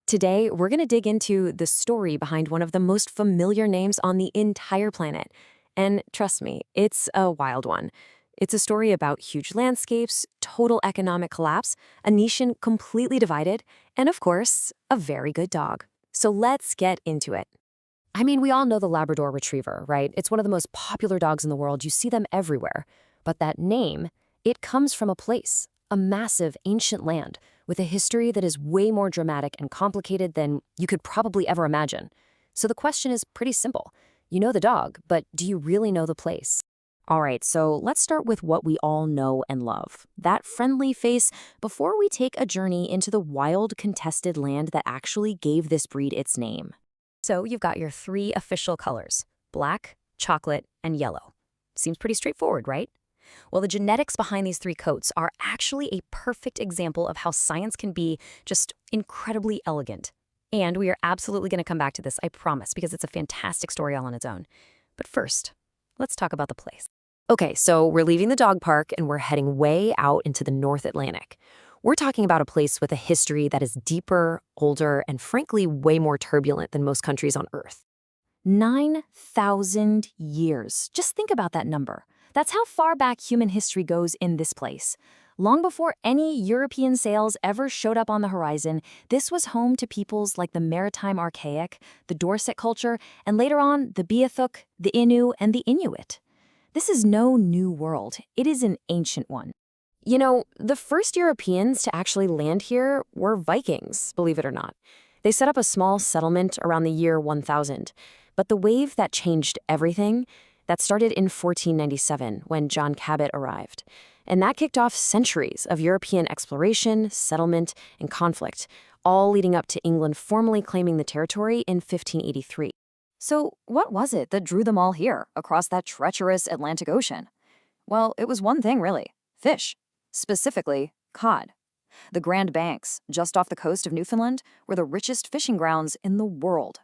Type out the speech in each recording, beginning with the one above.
Today, we're going to dig into the story behind one of the most familiar names on the entire planet. And trust me, it's a wild one. It's a story about huge landscapes, total economic collapse, a nation completely divided, and of course, a very good dog. So let's get into it. I mean, we all know the Labrador Retriever, right? It's one of the most popular dogs in the world. You see them everywhere. But that name, it comes from a place, a massive ancient land with a history that is way more dramatic and complicated than you could probably ever imagine. So the question is pretty simple. You know the dog, but do you really know the place? All right, so let's start with what we all know and love. That friendly face before we take a journey into the wild, contested land that actually gave this breed its name. So you've got your three official colors, black, chocolate, and yellow. Seems pretty straightforward, right? Well, the genetics behind these three coats are actually a perfect example of how science can be just incredibly elegant. And we are absolutely going to come back to this, I promise, because it's a fantastic story all on its own. But first, let's talk about the place. Okay, so we're leaving the dog park and we're heading way out into the North Atlantic. We're talking about a place with a history that is deeper, older, and frankly, way more turbulent than most countries on Earth. 9,000 years. Just think about that number. That's how far back human history goes in this place. Long before any European sails ever showed up on the horizon, this was home to peoples like the Maritime Archaic, the Dorset culture, and later on, the Beothuk, the Innu, and the Inuit. This is no new world. It is an ancient one. You know, the first Europeans to actually land here were Vikings, believe it or not. They set up a small settlement around the year 1000. But the wave that changed everything, that started in 1497 when John Cabot arrived. And that kicked off centuries of European exploration, settlement, and conflict, all leading up to England formally claiming the territory in 1583. So what was it that drew them all here, across that treacherous Atlantic Ocean? Well, it was one thing, really. Fish. Specifically, cod. The Grand Banks, just off the coast of Newfoundland, were the richest fishing grounds in the world.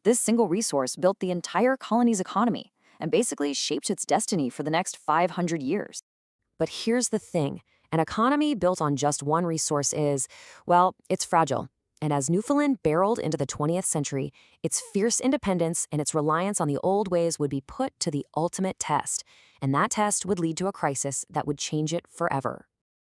This single resource built the entire colony's economy and basically shaped its destiny for the next 500 years. But here's the thing. An economy built on just one resource is, well, it's fragile. And as Newfoundland barreled into the 20th century, its fierce independence and its reliance on the old ways would be put to the ultimate test. And that test would lead to a crisis that would change it forever.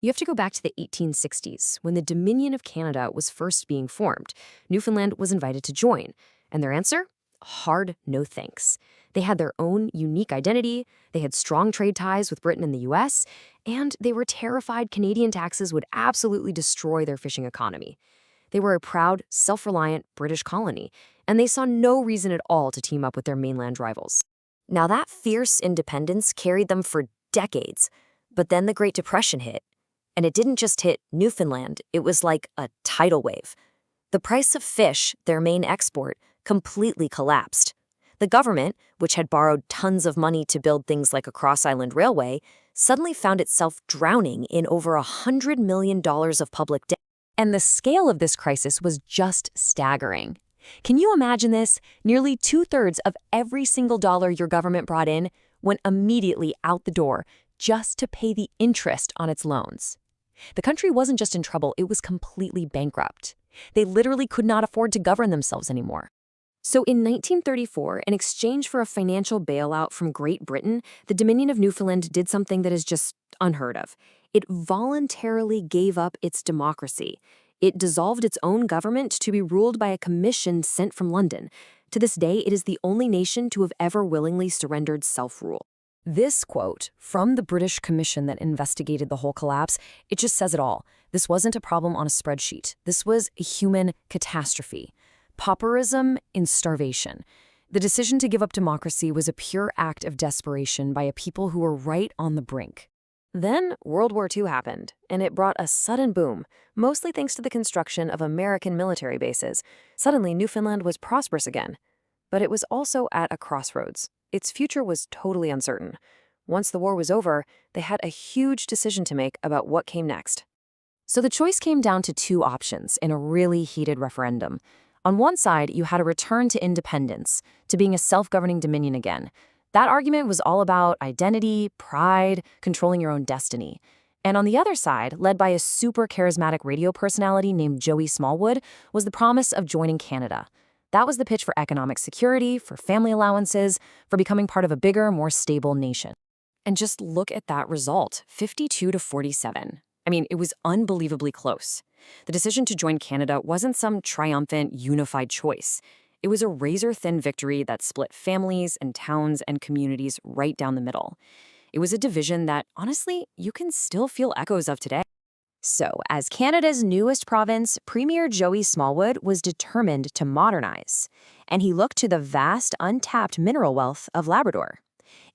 You have to go back to the 1860s, when the Dominion of Canada was first being formed. Newfoundland was invited to join. And their answer? Hard no thanks. They had their own unique identity, they had strong trade ties with Britain and the US, and they were terrified Canadian taxes would absolutely destroy their fishing economy. They were a proud, self-reliant British colony, and they saw no reason at all to team up with their mainland rivals. Now that fierce independence carried them for decades, but then the Great Depression hit. And it didn't just hit Newfoundland, it was like a tidal wave. The price of fish, their main export, completely collapsed. The government, which had borrowed tons of money to build things like a cross-island railway, suddenly found itself drowning in over $100 million of public debt. And the scale of this crisis was just staggering. Can you imagine this? Nearly 2/3 of every single dollar your government brought in went immediately out the door just to pay the interest on its loans. The country wasn't just in trouble, it was completely bankrupt. They literally could not afford to govern themselves anymore. So in 1934, in exchange for a financial bailout from Great Britain, the Dominion of Newfoundland did something that is just unheard of. It voluntarily gave up its democracy. It dissolved its own government to be ruled by a commission sent from London. To this day, it is the only nation to have ever willingly surrendered self-rule. This quote from the British Commission that investigated the whole collapse, it just says it all. This wasn't a problem on a spreadsheet. This was a human catastrophe. Pauperism in starvation. The decision to give up democracy was a pure act of desperation by a people who were right on the brink. Then World War II happened, and it brought a sudden boom, mostly thanks to the construction of American military bases. Suddenly, Newfoundland was prosperous again. But it was also at a crossroads. Its future was totally uncertain. Once the war was over, they had a huge decision to make about what came next. So the choice came down to two options in a really heated referendum. On one side, you had a return to independence, to being a self-governing dominion again. That argument was all about identity, pride, controlling your own destiny. And on the other side, led by a super charismatic radio personality named Joey Smallwood, was the promise of joining Canada. That was the pitch for economic security, for family allowances, for becoming part of a bigger, more stable nation. And just look at that result, 52 to 47. I mean, it was unbelievably close. The decision to join Canada wasn't some triumphant, unified choice. It was a razor-thin victory that split families and towns and communities right down the middle. It was a division that, honestly, you can still feel echoes of today. So, as Canada's newest province, Premier Joey Smallwood was determined to modernize, and he looked to the vast, untapped mineral wealth of Labrador.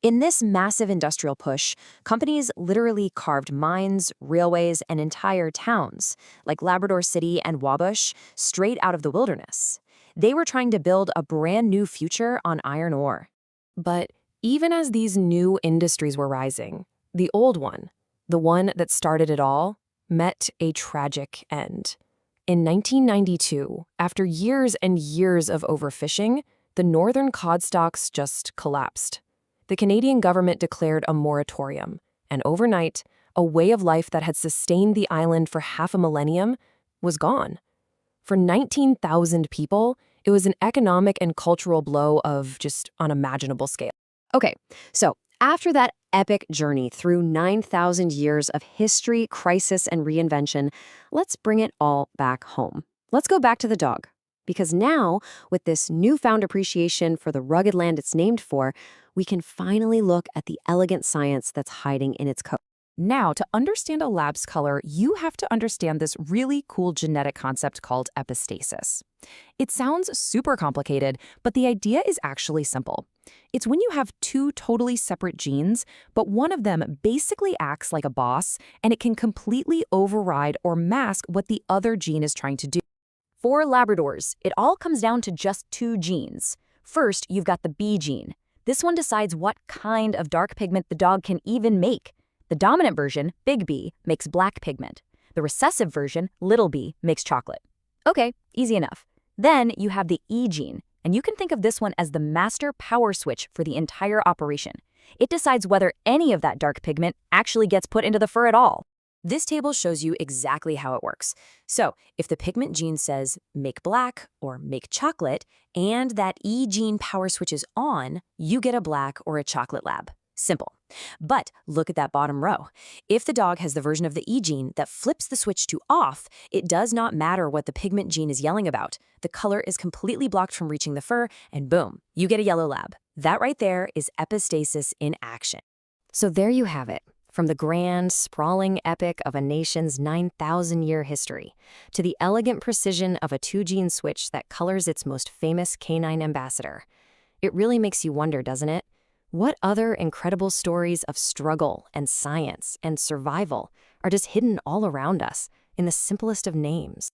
In this massive industrial push, companies literally carved mines, railways, and entire towns, like Labrador City and Wabush, straight out of the wilderness. They were trying to build a brand new future on iron ore. But even as these new industries were rising, the old one, the one that started it all, met a tragic end. In 1992, after years and years of overfishing, the northern cod stocks just collapsed. The Canadian government declared a moratorium, and overnight, a way of life that had sustained the island for half a millennium was gone. For 19,000 people, it was an economic and cultural blow of just unimaginable scale. Okay, so after that epic journey through 9,000 years of history, crisis, and reinvention, let's bring it all back home. Let's go back to the dog. Because now, with this newfound appreciation for the rugged land it's named for, we can finally look at the elegant science that's hiding in its coat. Now, to understand a lab's color, you have to understand this really cool genetic concept called epistasis. It sounds super complicated, but the idea is actually simple. It's when you have two totally separate genes, but one of them basically acts like a boss, and it can completely override or mask what the other gene is trying to do. For Labradors, it all comes down to just two genes. First, you've got the B gene. This one decides what kind of dark pigment the dog can even make. The dominant version, big B, makes black pigment. The recessive version, little b, makes chocolate. Okay, easy enough. Then you have the E gene, and you can think of this one as the master power switch for the entire operation. It decides whether any of that dark pigment actually gets put into the fur at all. This table shows you exactly how it works. So, if the pigment gene says make black or make chocolate, and that E gene power switch is on, you get a black or a chocolate lab. Simple. But look at that bottom row. If the dog has the version of the E gene that flips the switch to off, it does not matter what the pigment gene is yelling about. The color is completely blocked from reaching the fur, and boom, you get a yellow lab. That right there is epistasis in action. So there you have it. From the grand, sprawling epic of a nation's 9,000-year history, to the elegant precision of a two-gene switch that colors its most famous canine ambassador. It really makes you wonder, doesn't it? What other incredible stories of struggle and science and survival are just hidden all around us in the simplest of names?